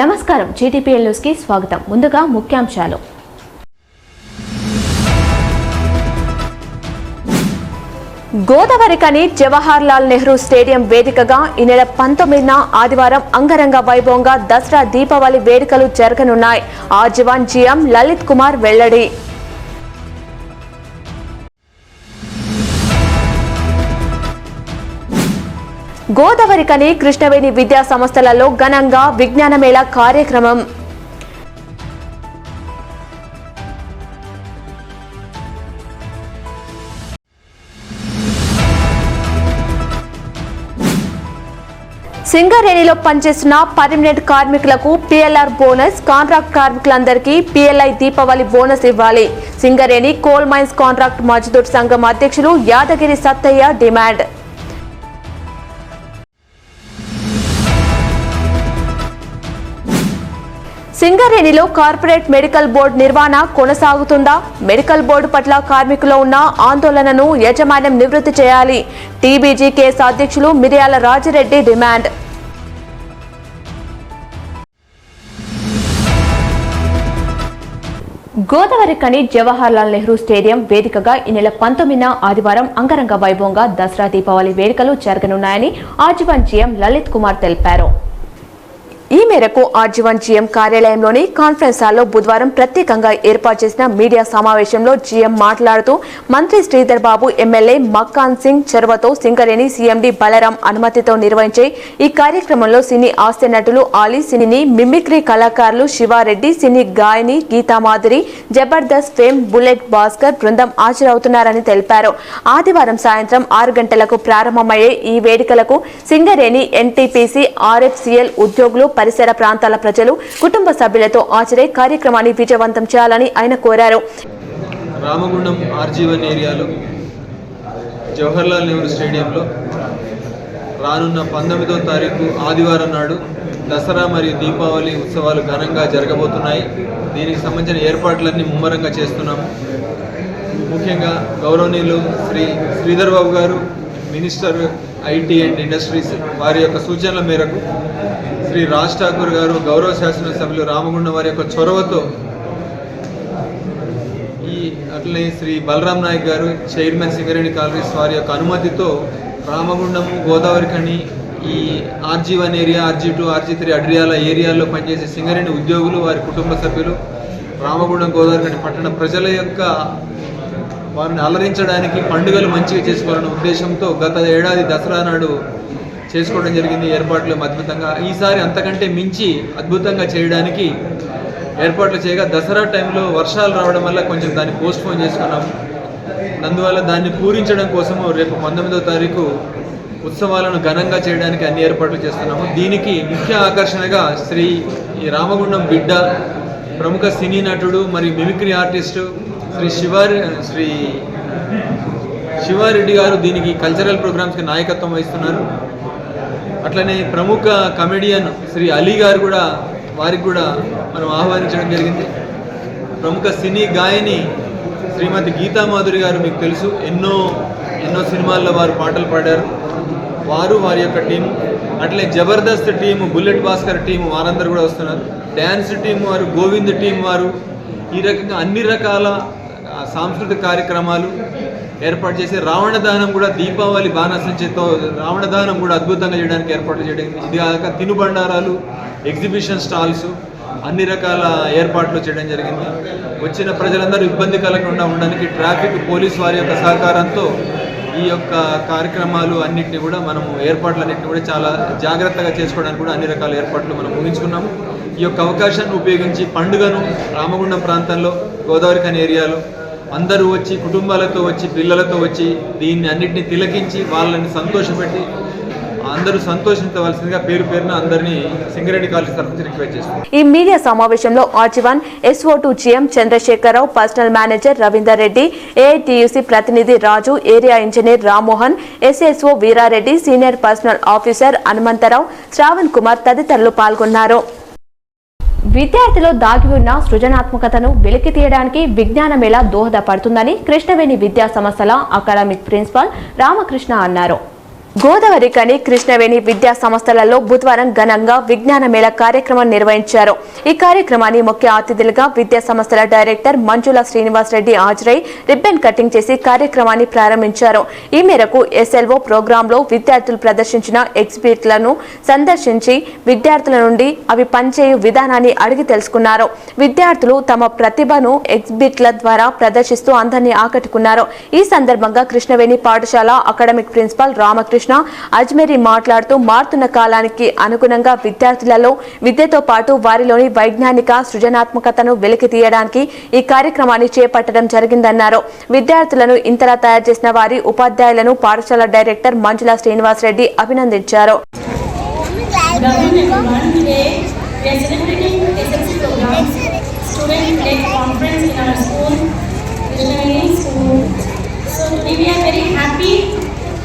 నమస్కారం GTPL news కి స్వాగతం. ముందుగా ముఖ్యాంశాలు. గోదావరికని జవహర్ లాల్ నెహ్రూ స్టేడియం వేదికగా ఈ నెల 19న ఆదివారం అంగరంగ వైభవంగా దసరా దీపావళి వేడుకలు జరగనున్నాయి. ఆర్జీవన్ జీఎం లలిత్ కుమార్ వెల్లడి. గోదావరికని కృష్ణవేణి విద్యా సంస్థలలో ఘనంగా విజ్ఞాన మేళా కార్యక్రమం. సింగరేణిలో పనిచేస్తున్న పర్మనెంట్ కార్మికులకు పిఎల్ఆర్ బోనస్, కాంట్రాక్ట్ కార్మికులందరికీ పిఎల్ఐ దీపావళి బోనస్ ఇవ్వాలి. Singareni coal mines contract Mazdoor Sangham అధ్యక్షులు యాదగిరి సత్తయ్య డిమాండ్. సింగరేణిలో కార్పొరేట్ మెడికల్ బోర్డు నిర్వహణ కొనసాగుతుందా? మెడికల్ బోర్డు పట్ల కార్మికుల్లో ఉన్న ఆందోళనను యాజమాన్యం నివృత్తి చేయాలి. టీబీజీ కేసు అధ్యక్షులు మిర్యాల రాజిరెడ్డి డిమాండ్. గోదావరికని జవహర్ లాల్ నెహ్రూ స్టేడియం వేదికగా ఈ నెల 19న ఆదివారం అంగరంగ వైభవంగా దసరా దీపావళి వేడుకలు జరగనున్నాయని ఆర్జీవన్ జీఎం లలిత్ కుమార్ తెలిపారు. ఈ మేరకు ఆర్జీవన్ జీఎం కార్యాలయంలోని కాన్ఫరెన్స్ హాల్లో బుధవారం ప్రత్యేకంగా ఏర్పాటు చేసిన మీడియా సమావేశంలో జీఎం మాట్లాడుతూ మంత్రి శ్రీధర్ బాబు, ఎమ్మెల్యే మక్కాన్ సింగ్ చొరవతో సింగరేణి సీఎండీ బలరాం అనుమతితో నిర్వహించే ఈ కార్యక్రమంలో సినీ హాస్య నటులు ఆలీ, సినీ మిమిక్రీ కళాకారులు శివారెడ్డి, సినీ గాయని గీతామాధురి, జబర్దస్త్ ఫేమ్ బుల్లెట్ భాస్కర్ బృందం హాజరవుతున్నారని తెలిపారు. ఆదివారం సాయంత్రం 6 గంటలకు ప్రారంభమయ్యే ఈ వేడుకలకు సింగరేణి, ఎన్టీపీసీ, ఆర్ఎఫ్సీఎల్ ఉద్యోగులు, పరిసర ప్రాంతాల ప్రజలు, కుటుంబ సభ్యులతో హాజరై కార్యక్రమాన్ని విజయవంతం చేయాలని ఆయన కోరారు. రామగుండం ఆర్జీవన్ ఏరియాలో జవహర్ లాల్ నెహ్రూ స్టేడియంలో రానున్న 19వ తారీఖు ఆదివారం నాడు దసరా మరియు దీపావళి ఉత్సవాలు ఘనంగా జరగబోతున్నాయి. దీనికి సంబంధించిన ఏర్పాట్లన్నీ ముమ్మరంగా చేస్తున్నాము. ముఖ్యంగా గౌరవనీయులు శ్రీధర్ బాబు గారు, మినిస్టర్ ఐటీ అండ్ ఇండస్ట్రీస్, వారి యొక్క సూచనల మేరకు శ్రీ రాజ్ ఠాకూర్ గారు, గౌరవ శాసనసభ్యులు రామగుండం వారి యొక్క చొరవతో, అట్లనే శ్రీ బలరాం నాయక్ గారు, చైర్మన్ సింగరేణి కాలనీస్, వారి యొక్క అనుమతితో రామగుండము, గోదావరికని, ఈ ఆర్జీ1 ఏరియా, ఆర్జీ2, ఆర్జీ3, అడ్రియాల ఏరియాల్లో పనిచేసే సింగరేణి ఉద్యోగులు, వారి కుటుంబ సభ్యులు, రామగుండం, గోదావరికని పట్టణ ప్రజల యొక్క వారిని అలరించడానికి పండుగలు మంచిగా చేసుకోవాలనే ఉద్దేశంతో గత ఏడాది దసరా నాడు చేసుకోవడం జరిగింది. ఏర్పాట్లు అద్భుతంగా, ఈసారి అంతకంటే మించి అద్భుతంగా చేయడానికి ఏర్పాట్లు చేయగా దసరా టైంలో వర్షాలు రావడం వల్ల కొంచెం దాన్ని పోస్ట్పోన్ చేసుకున్నాము. అందువల్ల దాన్ని పూరించడం కోసము రేపు 19వ తారీఖు ఉత్సవాలను ఘనంగా చేయడానికి అన్ని ఏర్పాట్లు చేస్తున్నాము. దీనికి ముఖ్య ఆకర్షణగా శ్రీ రామగుండం బిడ్డ, ప్రముఖ సినీ నటుడు మరియు మిమిక్రీ ఆర్టిస్టు శ్రీ శివారెడ్డి గారు దీనికి కల్చరల్ ప్రోగ్రామ్స్కి నాయకత్వం వహిస్తున్నారు. అట్లనే ప్రముఖ కమెడియన్ శ్రీ అలీ గారు కూడా, వారికి కూడా మనం ఆహ్వానించడం జరిగింది. ప్రముఖ సినీ గాయని శ్రీమతి గీతామాధురి గారు, మీకు తెలుసు, ఎన్నో సినిమాల్లో వారు పాటలు పాడారు. వారు, వారి యొక్క టీము, అట్లనే Jabardasth team, bullet Bhaskar team, వారందరూ కూడా వస్తున్నారు. డ్యాన్స్ టీం వారు, గోవింద్ టీం వారు, ఈ రకంగా అన్ని రకాల సాంస్కృతిక కార్యక్రమాలు ఏర్పాటు చేసి రావణ దహనం కూడా, దీపావళి బాణసంచతో రావణ దహనం కూడా అద్భుతంగా చేయడానికి ఏర్పాట్లు చేయడం. ఇది కాక తినుబండారాలు, ఎగ్జిబిషన్ స్టాల్స్, అన్ని రకాల ఏర్పాట్లు చేయడం జరిగింది. వచ్చిన ప్రజలందరూ ఇబ్బంది కలగకుండా ఉండడానికి ట్రాఫిక్ పోలీస్ వారి యొక్క సహకారంతో ఈ యొక్క కార్యక్రమాలు అన్నింటినీ కూడా మనము ఏర్పాట్లన్నింటినీ కూడా చాలా జాగ్రత్తగా చేసుకోవడానికి కూడా అన్ని రకాల ఏర్పాట్లు మనం ముగించుకున్నాము. ఈ యొక్క అవకాశాన్ని ఉపయోగించి పండుగను రామగుండం ప్రాంతంలో, గోదావరికని ఏరియాలో అందరూ వచ్చి, కుటుంబాలతో వచ్చి, పిల్లలతో వచ్చి దీన్ని అన్నింటినీ తిలకించి వాళ్ళని సంతోషపెట్టి అందరూ సంతోషించవలసిందిగా పేరు పేరున అందరినీ సింగరేణి కాలేజ్ తరఫున రిక్వెస్ట్ చేస్తున్నాం. ఈ మీడియా సమావేశంలో RG one SO2 GM Chandrasekhararao, personal manager Raveender Reddy, AITUC ప్రతినిధి Raju, area engineer Rammohan, SSO Veerareddy, senior personal officer Hanumantharao, Shravan Kumar తదితరులు పాల్గొన్నారు. విద్యార్థిలో దాగి ఉన్న సృజనాత్మకతను వెలికి తీయడానికి విజ్ఞాన మేళా దోహదపడుతుందని కృష్ణవేణి విద్యా సంస్థల అకాడమిక్ ప్రిన్సిపల్ రామకృష్ణ అన్నారు. గోదావరికని కృష్ణవేణి విద్యా సంస్థలలో బుధవారం ఘనంగా విజ్ఞాన మేళ కార్యక్రమం నిర్వహించారు. ఈ కార్యక్రమాన్ని ముఖ్య అతిథులుగా విద్యా సంస్థల డైరెక్టర్ మంజుల శ్రీనివాస్ రెడ్డి హాజరై రిబ్బన్ కటింగ్ చేసి కార్యక్రమాన్ని ప్రారంభించారు. ఈ మేరకు ఎస్ఎల్ఓ ప్రోగ్రాంలో విద్యార్థులు ప్రదర్శించిన ఎగ్జిబిట్లను సందర్శించి విద్యార్థుల నుండి అవి పనిచేయు విధానాన్ని అడిగి తెలుసుకున్నారు. విద్యార్థులు తమ ప్రతిభను ఎగ్జిబిట్ల ద్వారా ప్రదర్శిస్తూ అందరినీ ఆకట్టుకున్నారు. ఈ సందర్భంగా కృష్ణవేణి పాఠశాల అకాడమిక్ ప్రిన్సిపల్ రామకృష్ణ అజ్మేరి మాట్లాడుతూ మారుతున్న కాలానికి అనుగుణంగా విద్యార్థులలో విద్యతో పాటు వారిలోని వైజ్ఞానిక సృజనాత్మకతను వెలికి తీయడానికి ఈ కార్యక్రమాన్ని చేపట్టడం జరిగిందన్నారు. విద్యార్థులను ఇంతలా తయారు చేసిన వారి ఉపాధ్యాయులను పాఠశాల డైరెక్టర్ మంజుల శ్రీనివాస్ రెడ్డి అభినందించారు.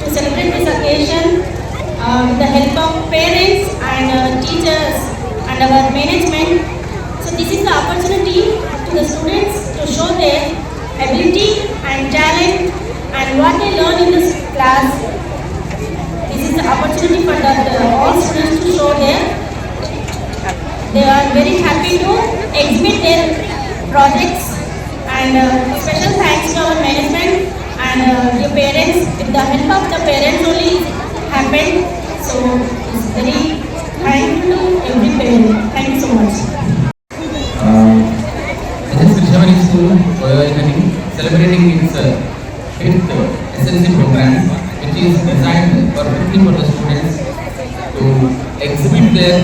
To celebrate this occasion with the help of parents and teachers and our management. So this is the opportunity to the students to show their ability and talent and what they learn in this class. This is the opportunity for all students to show they are very happy to exhibit their projects, and special thanks to our management and your parents. With the help of the parents only happened. So it's very thankful to every parent. Thank you so much. This is Krishnavani School celebrating its 5th SSC program, which is designed perfectly for the students to exhibit their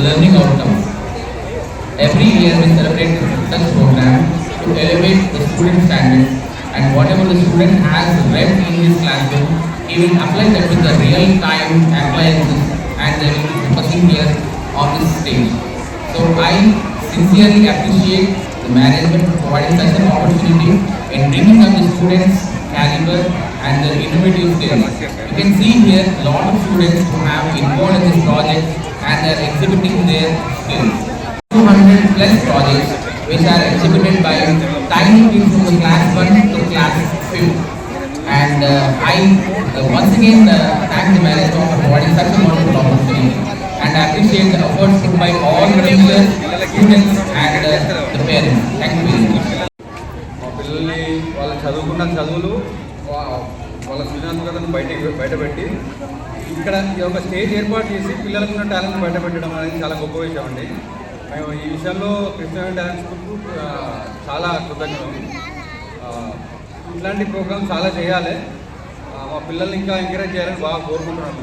learning outcomes. Every year we celebrate such program to elevate the student standards, and whatever the student has read in his classroom, he will apply that with the real-time appliances, and they will be focusing here on this stage. So I sincerely appreciate the management for providing such an opportunity in bringing up the students' caliber and their innovative skills. You can see here a lot of students who have involved in this project and they are exhibiting their skills. 200 plus projects which are exhibited by tiny kids from the class 1 to class 5th. And I once again thank the management for providing such a wonderful opportunity, and I appreciate the efforts put by all the teachers, students and the parents. Thank you very much. మా పిల్లల్ని వాళ్ళ చదువుకున్న చదువులు వాళ్ళ సృజనాత్మకతను బయటపెట్టి ఇక్కడ ఈ యొక్క స్టేజ్ ఏర్పాటు చేసి పిల్లలకు ఉన్న టాలెంట్ బయటపెట్టడం అనేది చాలా గొప్ప విషయం అండి. మేము ఈ విషయంలో కృష్ణవేణి డ్యాన్స్ స్కూల్కు చాలా కృతజ్ఞతలు. ఇట్లాంటి ప్రోగ్రామ్ చాలా చేయాలి. మా పిల్లల్ని ఇంకా ఎంకరేజ్ చేయాలని బాగా కోరుకుంటున్నాను.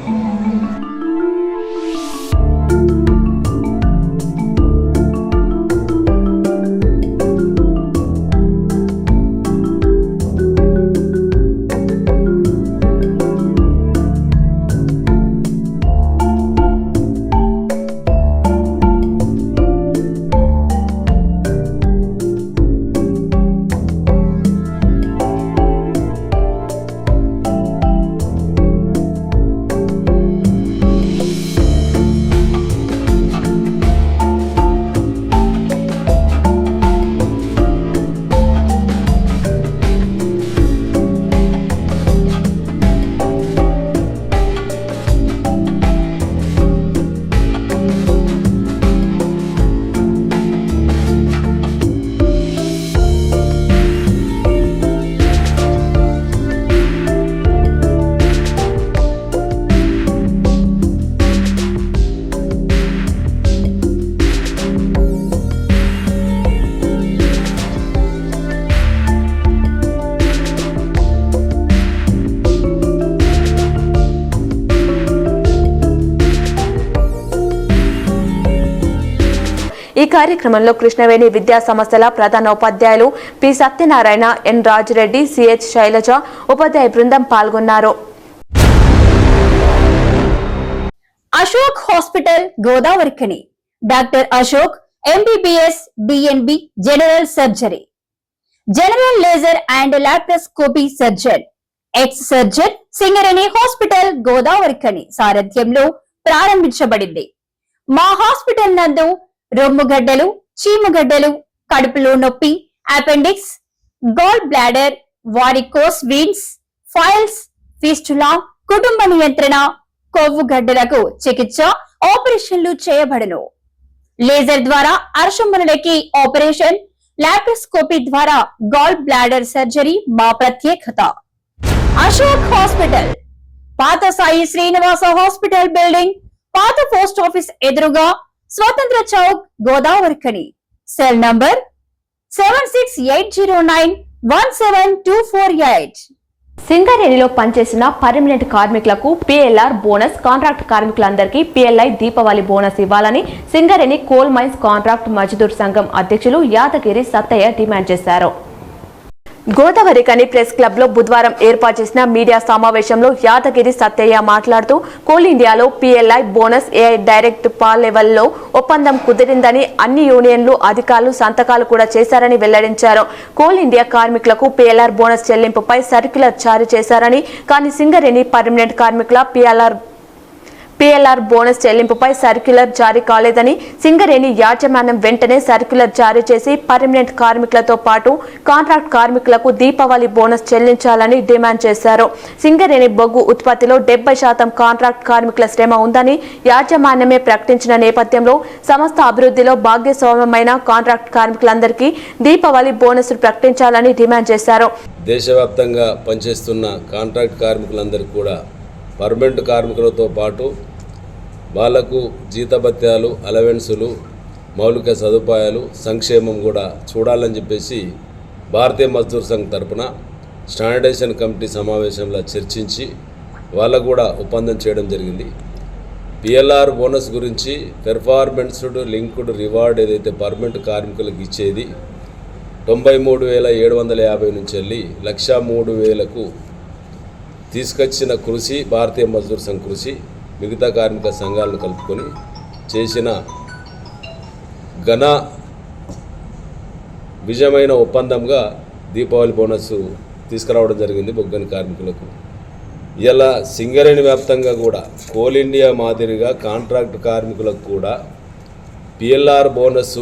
ఈ కార్యక్రమంలో కృష్ణవేణి విద్యా సంస్థల ప్రధాన ఉపాధ్యాయులు P Satyanarayana, N Rajireddy, CH Shailaja ఉపాధ్యాయ బృందం పాల్గొన్నారు. Ashok hospital Godavarikhani doctor Ashok MBBS DNB general surgery, general laser and laparoscopy surgeon, ex surgeon Singareni hospital Godavarikhani సారథ్యంలో ప్రారంభించబడింది. మా హాస్పిటల్ నందు రొమ్ముగడ్డలు, చీముగడ్డలు, కడుపులో నొప్పి, appendix, gall bladder, varicose veins, piles, fistula, కుటుంబ నియంత్రణ, కొవ్వు గడ్డలకు చికిత్స, ఆపరేషన్లు చేయబడును. లేజర్ ద్వారా అర్షములకి ఆపరేషన్, లాప్రోస్కోపీ ద్వారా గాల్ బ్లాడర్ సర్జరీ మా ప్రత్యేకత. అశోక్ హాస్పిటల్, పాత సాయి శ్రీనివాస హాస్పిటల్ బిల్డింగ్, పాత పోస్ట్ ఆఫీస్ ఎదురుగా, స్వతంత్ర చౌక్, గోదావరిఖని. Cell number 7680917248. సింగరేణిలో పనిచేసిన పర్మనెంట్ కార్మికులకు పిఎల్ఆర్ బోనస్, కాంట్రాక్ట్ కార్మికులందరికీ పిఎల్ఐ దీపావళి బోనస్ ఇవ్వాలని Singareni coal mines contract Mazdoor Sangham అధ్యక్షులు యాదగిరి సత్తయ్య డిమాండ్ చేశారు. గోదావరిఖని ప్రెస్ క్లబ్ లో బుధవారం ఏర్పాటు చేసిన మీడియా సమావేశంలో యాదగిరి సత్తయ్య మాట్లాడుతూ కోల్ ఇండియాలో పిఎల్ఐ బోనస్ ఏఐ డైరెక్ట్ పా లెవెల్లో ఒప్పందం కుదిరిందని, అన్ని యూనియన్లు అధికారులు సంతకాలు కూడా చేశారని వెల్లడించారు. కోల్ ఇండియా కార్మికులకు పిఎల్ఆర్ బోనస్ చెల్లింపుపై సర్క్యులర్ జారీ చేశారని, కానీ సింగరేణి పర్మనెంట్ కార్మికుల పిఎల్ఆర్ బోనస్ చెల్లింపుపై సర్క్యులర్ జారీ కాలేదని, సింగరేణి యాజమాన్యం వెంటనే సర్క్యులర్ జారీ చేసి పర్మనెంట్ కార్మికులతో పాటు కాంట్రాక్ట్ కార్మికులకు దీపావళి బోనస్ చెల్లించాలని డిమాండ్ చేశారు. సింగరేణి బొగ్గు ఉత్పత్తిలో 70% కాంట్రాక్ట్ కార్మికుల శ్రమ ఉందని యాజమాన్యమే ప్రకటించిన నేపథ్యంలో సంస్థ అభివృద్ధిలో భాగస్వామ్యమైన కాంట్రాక్ట్ కార్మికులందరికీ దీపావళి బోనస్ ప్రకటించాలని డిమాండ్ చేశారు. దేశవ్యాప్తంగా పనిచేస్తున్న కాంట్రాక్ట్ కార్మికులందరికీ కూడా పర్మనెంట్ కార్మికులతో పాటు వాళ్లకు జీతభత్యాలు, అలవెన్సులు, మౌలిక సదుపాయాలు, సంక్షేమం కూడా చూడాలని చెప్పేసి భారతీయ మజ్దూర్ సంఘ్ తరపున స్టాండర్డైజేషన్ కమిటీ సమావేశంలో చర్చించి వాళ్ళకు కూడా ఒప్పందం చేయడం జరిగింది. పిఎల్ఆర్ బోనస్ గురించి పెర్ఫార్మెన్స్డ్ లింక్డ్ రివార్డ్ ఏదైతే పర్మనెంట్ కార్మికులకు ఇచ్చేది 93,750 నుంచి వెళ్ళి 1,03,000కు తీసుకొచ్చిన కృషి భారతీయ మజ్దూర్ సంఘ్ కృషి, మిగతా కార్మిక సంఘాలను కలుపుకొని చేసిన ఘన విజయమైన ఒప్పందంగా దీపావళి బోనస్ తీసుకురావడం జరిగింది బొగ్గని కార్మికులకు. ఇలా సింగరేణి వ్యాప్తంగా కూడా కోల్ ఇండియా మాదిరిగా కాంట్రాక్ట్ కార్మికులకు కూడా పిఎల్ఆర్ బోనస్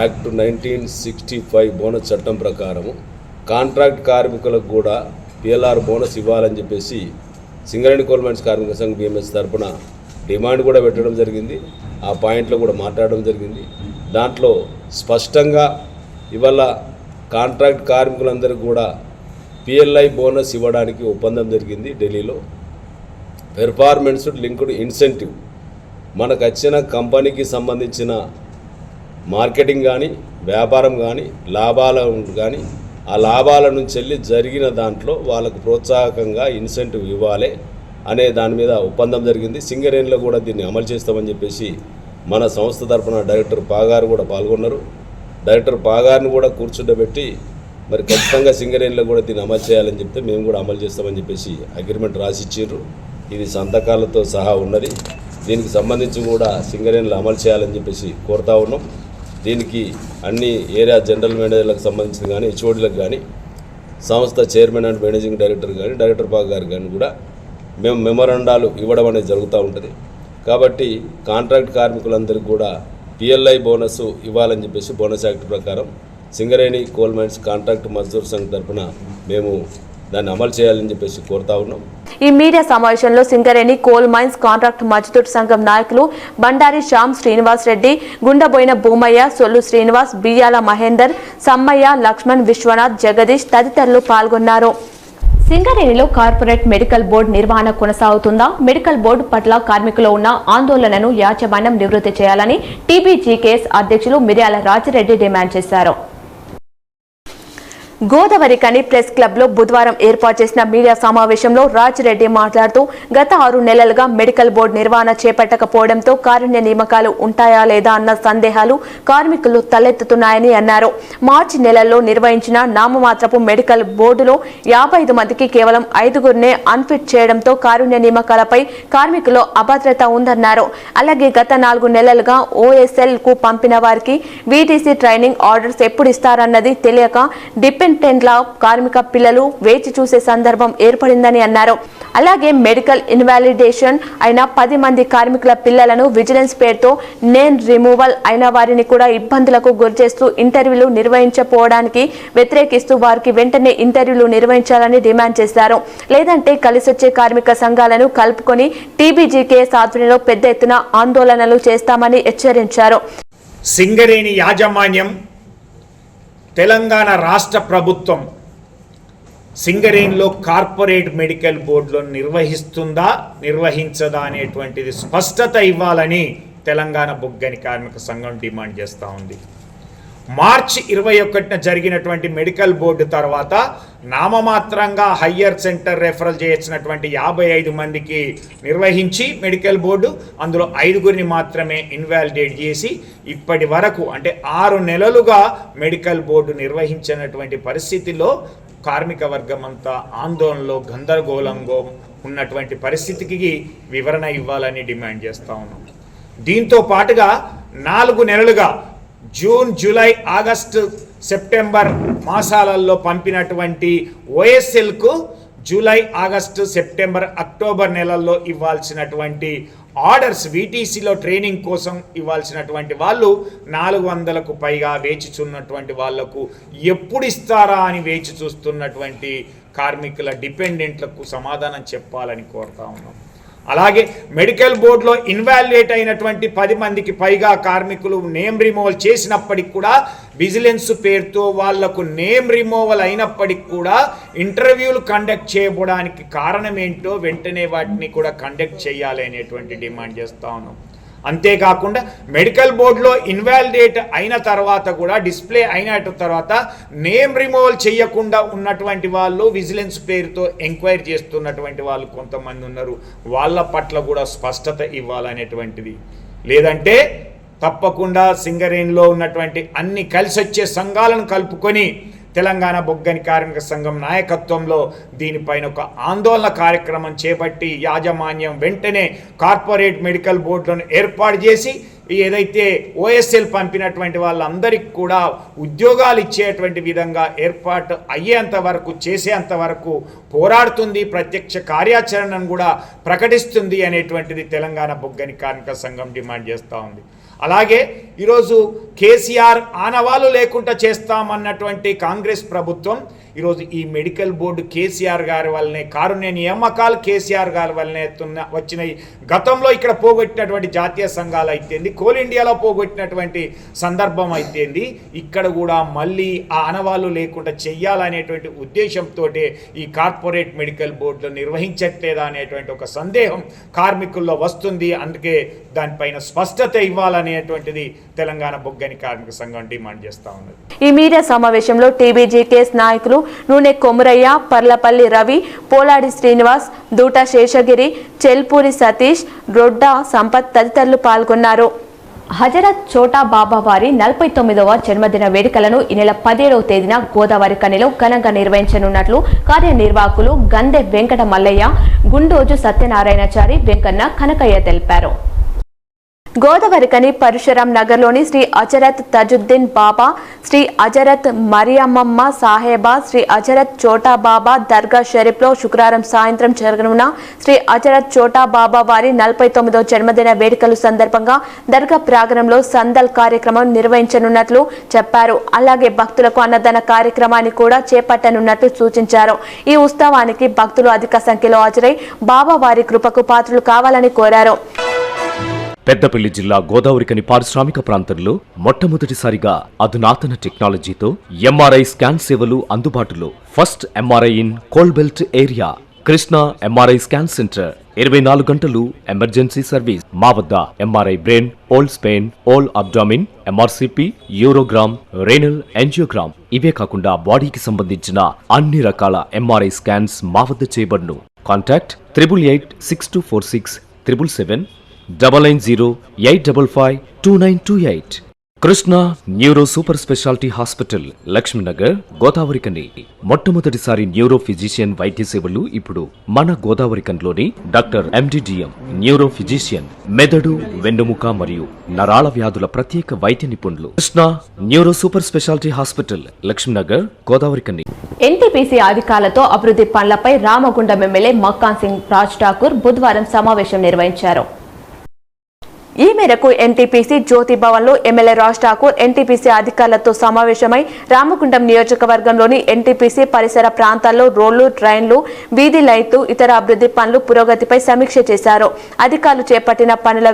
యాక్ట్ 1965 బోనస్ చట్టం ప్రకారము కాంట్రాక్ట్ కార్మికులకు కూడా పిఎల్ఆర్ బోనస్ ఇవ్వాలని చెప్పేసి సింగరేణి కోల్ మైన్స్ కార్మిక సంఘం బిఎంఎస్ తరఫున డిమాండ్ కూడా పెట్టడం జరిగింది. ఆ పాయింట్లో కూడా మాట్లాడడం జరిగింది. దాంట్లో స్పష్టంగా ఇవాళ కాంట్రాక్ట్ కార్మికులందరికీ కూడా పిఎల్ఐ బోనస్ ఇవ్వడానికి ఒప్పందం జరిగింది ఢిల్లీలో. పెర్ఫార్మెన్స్ లింక్డ్ ఇన్సెంటివ్, మనకు వచ్చిన కంపెనీకి సంబంధించిన మార్కెటింగ్ కానీ, వ్యాపారం కానీ, లాభాలు కానీ, ఆ లాభాల నుంచి వెళ్ళి జరిగిన దాంట్లో వాళ్ళకు ప్రోత్సాహకంగా ఇన్సెంటివ్ ఇవ్వాలి అనే దాని మీద ఒప్పందం జరిగింది. సింగరేణిలో కూడా దీన్ని అమలు చేస్తామని చెప్పేసి మన సంస్థ తరఫున డైరెక్టర్ పాగారు కూడా పాల్గొన్నారు. డైరెక్టర్ పాగారిని కూడా కూర్చుండబెట్టి మరి ఖచ్చితంగా సింగరేణిలో కూడా దీన్ని అమలు చేయాలని చెప్తే మేము కూడా అమలు చేస్తామని చెప్పేసి అగ్రిమెంట్ రాసిచ్చారు. ఇది సంతకాలతో సహా ఉన్నది. దీనికి సంబంధించి కూడా సింగరేణిలో అమలు చేయాలని చెప్పేసి కోరుతా ఉన్నాం. దీనికి అన్ని ఏరియా జనరల్ మేనేజర్లకు సంబంధించిన కానీ, హెచ్ఓడీలకు కానీ, సంస్థ చైర్మన్ అండ్ మేనేజింగ్ డైరెక్టర్ కానీ, డైరెక్టర్ పాక్ గారు కానీ కూడా మేము మెమోరాండాలు ఇవ్వడం అనేది జరుగుతూ ఉంటుంది. కాబట్టి కాంట్రాక్ట్ కార్మికులందరికీ కూడా పిఎల్ఐ బోనస్ ఇవ్వాలని చెప్పేసి బోనస్ యాక్ట్ ప్రకారం Singareni coal mines contract Mazdoor Sangh తరఫున మేము దాన్ని అమలు చేయాలని చెప్పేసి కోరుతా ఉన్నాం. ఈ మీడియా సమావేశంలో Singareni coal mines contract Mazdoor Sangham నాయకులు బండారి శ్యామ్ శ్రీనివాస్ రెడ్డి, గుండబోయిన భూమయ్య, సొల్లు శ్రీనివాస్, బియ్యాల మహేందర్, సమ్మయ్య, లక్ష్మణ్, విశ్వనాథ్, జగదీష్ తదితరులు పాల్గొన్నారు. సింగరేణిలో కార్పొరేట్ మెడికల్ బోర్డు నిర్వహణ కొనసాగుతుందా? మెడికల్ బోర్డు పట్ల కార్మికులు ఉన్న ఆందోళనను యాజమాన్యం నివృత్తి చేయాలని టీబీజీకేఎస్ అధ్యక్షులు మిర్యాల రాజిరెడ్డి డిమాండ్ చేశారు. గోదావరిఖని ప్రెస్ క్లబ్ లో బుధవారం ఏర్పాటు చేసిన మీడియా సమావేశంలో రాజిరెడ్డి మాట్లాడుతూ గత 6 నెలలుగా మెడికల్ బోర్డు నిర్వహణ చేపట్టకపోవడంతో కారుణ్య నియామకాలు ఉంటాయా లేదా అన్న సందేహాలు కార్మికులు తలెత్తుతున్నాయని అన్నారు. మార్చి నెలల్లో నిర్వహించిన నామమాత్రపు మెడికల్ బోర్డులో 55 మందికి కేవలం 5గురినే అన్ఫిట్ చేయడంతో కారుణ్య నియామకాలపై కార్మికులు అభద్రత ఉందన్నారు. అలాగే గత 4 నెలలుగా OSL కు పంపిన వారికి VTC ట్రైనింగ్ ఆర్డర్స్ ఎప్పుడు ఇస్తారన్నది తెలియక డిపెండ్ డజన్ కార్మిక పిల్లలు వేచి చూసే సందర్భం ఏర్పడిందని అన్నారు. అలాగే మెడికల్ ఇన్వాలిడేషన్ అయిన 10 మంది కార్మికుల పిల్లలను విజిలెన్స్ పేరుతో నేమ్ రిమూవల్ అయిన వారిని కూడా ఇబ్బందులకు గురిచేస్తూ ఇంటర్వ్యూలు నిర్వహించకపోవడానికి వ్యతిరేకిస్తూ వారికి వెంటనే ఇంటర్వ్యూలు నిర్వహించాలని డిమాండ్ చేశారు. లేదంటే కలిసొచ్చే కార్మిక సంఘాలను కలుపుకొని టీబీజీకేఎస్ ఆధ్వర్యంలో పెద్ద ఎత్తున ఆందోళనలు చేస్తామని హెచ్చరించారు. సింగరేణి యాజమాన్యం, తెలంగాణ రాష్ట్ర ప్రభుత్వం సింగరేణిలో కార్పొరేట్ మెడికల్ బోర్డులను నిర్వహిస్తుందా నిర్వహించదా అనేటువంటిది స్పష్టత ఇవ్వాలని తెలంగాణ బొగ్గని కార్మిక సంఘం డిమాండ్ చేస్తూ ఉంది. మార్చి 21న జరిగినటువంటి మెడికల్ బోర్డు తర్వాత నామమాత్రంగా హయ్యర్ సెంటర్ రెఫరల్ చేసినటువంటి 55 మందికి నిర్వహించి మెడికల్ బోర్డు అందులో 5గురిని మాత్రమే ఇన్వాలిడేట్ చేసి ఇప్పటి వరకు అంటే 6 నెలలుగా మెడికల్ బోర్డు నిర్వహించినటువంటి పరిస్థితిలో కార్మిక వర్గం అంతా ఆందోళనలో గందరగోళంగా ఉన్నటువంటి పరిస్థితికి వివరణ ఇవ్వాలని డిమాండ్ చేస్తూ ఉన్నాం. దీంతో పాటుగా 4 నెలలుగా జూన్, జూలై, ఆగస్టు, సెప్టెంబర్ మాసాలలో పంపినటువంటి ఓఎస్ఎల్కు జూలై, ఆగస్టు, సెప్టెంబర్, అక్టోబర్ నెలల్లో ఇవ్వాల్సినటువంటి ఆర్డర్స్ వీటీసీలో ట్రైనింగ్ కోసం ఇవ్వాల్సినటువంటి వాళ్ళు 400కు పైగా వేచిచున్నటువంటి వాళ్లకు ఎప్పుడు ఇస్తారా అని వేచి చూస్తున్నటువంటి కార్మికుల డిపెండెంట్లకు సమాధానం చెప్పాలని కోరుతా ఉన్నాం. అలాగే మెడికల్ బోర్డులో ఇన్వాలిడేట్ అయినటువంటి 10 మందికి పైగా కార్మికులు నేమ్ రిమూవల్ చేసినప్పటికి కూడా విజిలెన్స్ పేరుతో వాళ్లకు నేమ్ రిమూవల్ అయినప్పటికి కూడా ఇంటర్వ్యూలు కండక్ట్ చేయడానికి కారణం ఏంటో వెంటనే వాటిని కూడా కండక్ట్ చేయాలి అనేటువంటి డిమాండ్ చేస్తూ ఉన్నాం. అంతేకాకుండా మెడికల్ బోర్డులో ఇన్వాలిడేట్ అయిన తర్వాత కూడా డిస్ప్లే అయిన తర్వాత నేమ్ రిమూవల్ చేయకుండా ఉన్నటువంటి వాళ్ళు విజిలెన్స్ పేరుతో ఎంక్వైరీ చేస్తున్నటువంటి వాళ్ళు కొంతమంది ఉన్నారు. వాళ్ళ పట్ల కూడా స్పష్టత ఇవ్వాలనేటువంటిది. లేదంటే తప్పకుండా సింగరేణిలో ఉన్నటువంటి అన్ని కలిసొచ్చే సంఘాలను కలుపుకొని తెలంగాణ బొగ్గని కార్మిక సంఘం నాయకత్వంలో దీనిపైన ఒక ఆందోళన కార్యక్రమం చేపట్టి యాజమాన్యం వెంటనే కార్పొరేట్ మెడికల్ బోర్డులను ఏర్పాటు చేసి ఏదైతే ఓఎస్ఎల్ పంపినటువంటి వాళ్ళందరికీ కూడా ఉద్యోగాలు ఇచ్చేటువంటి విధంగా ఏర్పాటు అయ్యేంత వరకు చేసేంత వరకు పోరాడుతుంది, ప్రత్యక్ష కార్యాచరణను కూడా ప్రకటిస్తుంది అనేటువంటిది తెలంగాణ బొగ్గని కార్మిక సంఘం డిమాండ్ చేస్తూ ఉంది. అలాగే ఈరోజు కేసీఆర్ ఆనవాళ్ళు లేకుండా చేస్తామన్నటువంటి కాంగ్రెస్ ప్రభుత్వం ఈరోజు ఈ మెడికల్ బోర్డు కేసీఆర్ గారి వల్లనే, కారుణ్య నియామకాలు కేసీఆర్ గారి వల్లనే వచ్చినాయి. గతంలో ఇక్కడ పోగొట్టినటువంటి జాతీయ సంఘాలు అయితేంది, కోల్ ఇండియాలో పోగొట్టినటువంటి సందర్భం అయితేంది, ఇక్కడ కూడా మళ్ళీ ఆ ఆనవాళ్ళు లేకుండా చెయ్యాలనేటువంటి ఉద్దేశంతో ఈ కార్పొరేట్ మెడికల్ బోర్డులు నిర్వహించట్లేదా అనేటువంటి ఒక సందేహం కార్మికుల్లో వస్తుంది. అందుకే దానిపైన స్పష్టత ఇవ్వాలనేటువంటిది తెలంగాణ బొగ్గని కార్మిక సంఘం డిమాండ్ చేస్తూ ఉన్నది. ఈ మీడియా సమావేశంలో టీబీజీకేఎస్ నాయకులు నూనె కొమురయ్య, పర్లపల్లి రవి, పోలాడి శ్రీనివాస్, దూట శేషగిరి, చెల్పూరి సతీష్, రొడ్డా సంపత్ తదితరులు పాల్గొన్నారు. హజరత్ చోటా బాబా వారి 49వ జన్మదిన వేడుకలను ఈ నెల 17వ తేదీన గోదావరి కనిలో ఘనంగా నిర్వహించనున్నట్లు కార్యనిర్వాహకులు గందె వెంకట మల్లయ్య, గుండోజు సత్యనారాయణచారి, వెంకన్న కనకయ్య తెలిపారు. గోదావరికని పరశురాం నగర్లోని శ్రీ అజరత్ తజుద్దీన్ బాబా, శ్రీ అజరత్ మరియమ్మమ్మ సాహేబా, శ్రీ అజరత్ చోటా బాబా దర్గా షరీఫ్లో శుక్రవారం సాయంత్రం జరగనున్న శ్రీ అజరత్ చోటా బాబా వారి 49వ జన్మదిన వేడుకల సందర్భంగా దర్గా ప్రాంగణంలో సందల్ కార్యక్రమం నిర్వహించనున్నట్లు చెప్పారు. అలాగే భక్తులకు అన్నదాన కార్యక్రమాన్ని కూడా చేపట్టనున్నట్లు సూచించారు. ఈ ఉత్సవానికి భక్తులు అధిక సంఖ్యలో హాజరై బాబా వారి కృపకు పాత్రలు కావాలని కోరారు. పెద్దపల్లి జిల్లా గోదావరికని పారిశ్రామిక ప్రాంతంలో మొట్టమొదటిసారిగా అధునాతన టెక్నాలజీతో ఎంఆర్ఐ స్కాన్ సేవలు అందుబాటులో. First MRI in coal belt area. Krishna MRI scan centre 24 గంటలు ఎమర్జెన్సీ సర్వీస్. మా వద్ద MRI brain, whole spine, whole abdomen, MRCP, urogram, renal angiogram, ఇవే కాకుండా బాడీకి సంబంధించిన అన్ని రకాల ఎంఆర్ఐ స్కాన్స్ మా వద్ద చేయబడును. Contact 8886246777 99085552928. Krishna neuro super speciality hospital Lakshmi Nagar Godavarikhani మొట్టమొదటిసారి న్యూరో ఫిజిషియన్ వైద్య సేవలు ఇప్పుడు మన గోదావరికన్లోని డాక్టర్ ఎండిడిఎం న్యూరో ఫిజిషియన్ మెదడు వెన్నుముక మరియు నరాల వ్యాధుల ప్రత్యేక వైద్య నిపుణులు Krishna neuro super speciality hospital Lakshmi Nagar Godavarikhani. NTPC అధికారులతో అభివృద్ధి పనులపై రామగుండం ఎమ్మెల్యే మక్కాన్ సింగ్ రాజ్ ఠాకూర్ బుధవారం సమావేశం నిర్వహించారు. ఈ మేరకు ఎన్టీపీసీ జ్యోతి భవన్ లో ఎమ్మెల్యే రాజ్ ఠాకూర్ ఎన్టీపీసీ అధికారులతో సమావేశమై రామగుండం నియోజకవర్గంలోని ఎన్టీపీసీ పరిసర ప్రాంతాల్లో రోడ్లు, ట్రైన్లు, వీధి లైట్లు, ఇతర అభివృద్ధి పనులు పురోగతిపై సమీక్ష చేశారు. అధికారులు చేపట్టిన పనుల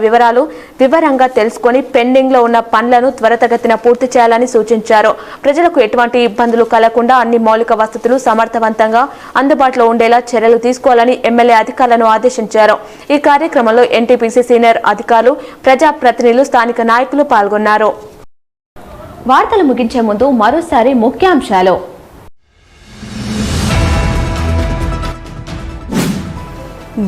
వివరంగా తెలుసుకుని పెండింగ్ లో ఉన్న పనులను త్వరితగతిన పూర్తి చేయాలని సూచించారు. ప్రజలకు ఎటువంటి ఇబ్బందులు కలగకుండా అన్ని మౌలిక వసతులు సమర్థవంతంగా అందుబాటులో ఉండేలా చర్యలు తీసుకోవాలని ఎమ్మెల్యే అధికారులను ఆదేశించారు. ఈ కార్యక్రమంలో ఎన్టీపీసీ సీనియర్ అధికారులు, ప్రజాప్రతినిధులు, స్థానిక నాయకులు పాల్గొన్నారు. వార్తలు ముగించే ముందు మరోసారి ముఖ్యాంశాలు.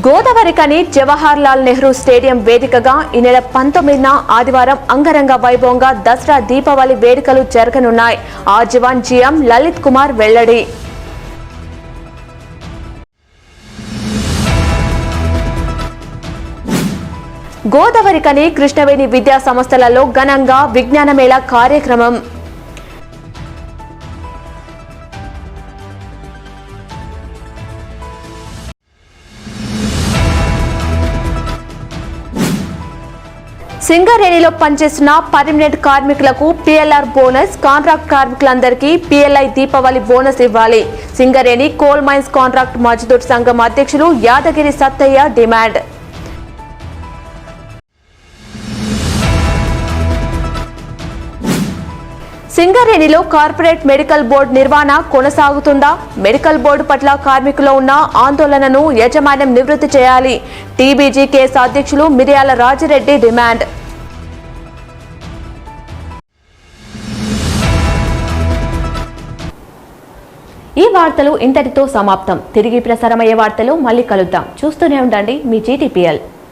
గోదావరికని జవహర్ లాల్ నెహ్రూ స్టేడియం వేదికగా ఈ నెల 19న ఆదివారం అంగరంగ వైభవంగా దసరా దీపావళి వేడుకలు జరగనున్నాయి. ఆజీవన్ జీఎం లలిత్ కుమార్ వెల్లడి. గోదావరికని కృష్ణవేణి విద్యా సంస్థలలో ఘనంగా విజ్ఞాన మేళా కార్యక్రమం. సింగరేణిలో పనిచేస్తున్న పర్మనెంట్ కార్మికులకు పిఎల్ఆర్ బోనస్, కాంట్రాక్ట్ కార్మికులందరికీ పిఎల్ఐ దీపావళి బోనస్ ఇవ్వాలి. Singareni coal mines contract Mazdoor Sangham అధ్యక్షులు యాదగిరి సత్తయ్య డిమాండ్. సింగరేణిలో కార్పొరేట్ మెడికల్ బోర్డు నిర్వహణ కొనసాగుతుందా? మెడికల్ బోర్డు పట్ల కార్మికులు ఉన్న ఆందోళనను యాజమాన్యం నివృత్తి చేయాలి. టీబీజీ కేసు అధ్యక్షులు మిర్యాల రాజిరెడ్డి డిమాండ్. ఈ వార్తలు ఇంతటితో సమాప్తం. తిరిగి ప్రసారమయ్యే వార్తలు మళ్ళీ కలుద్దాం. చూస్తూనే ఉండండి మీ జీటీపీఎల్.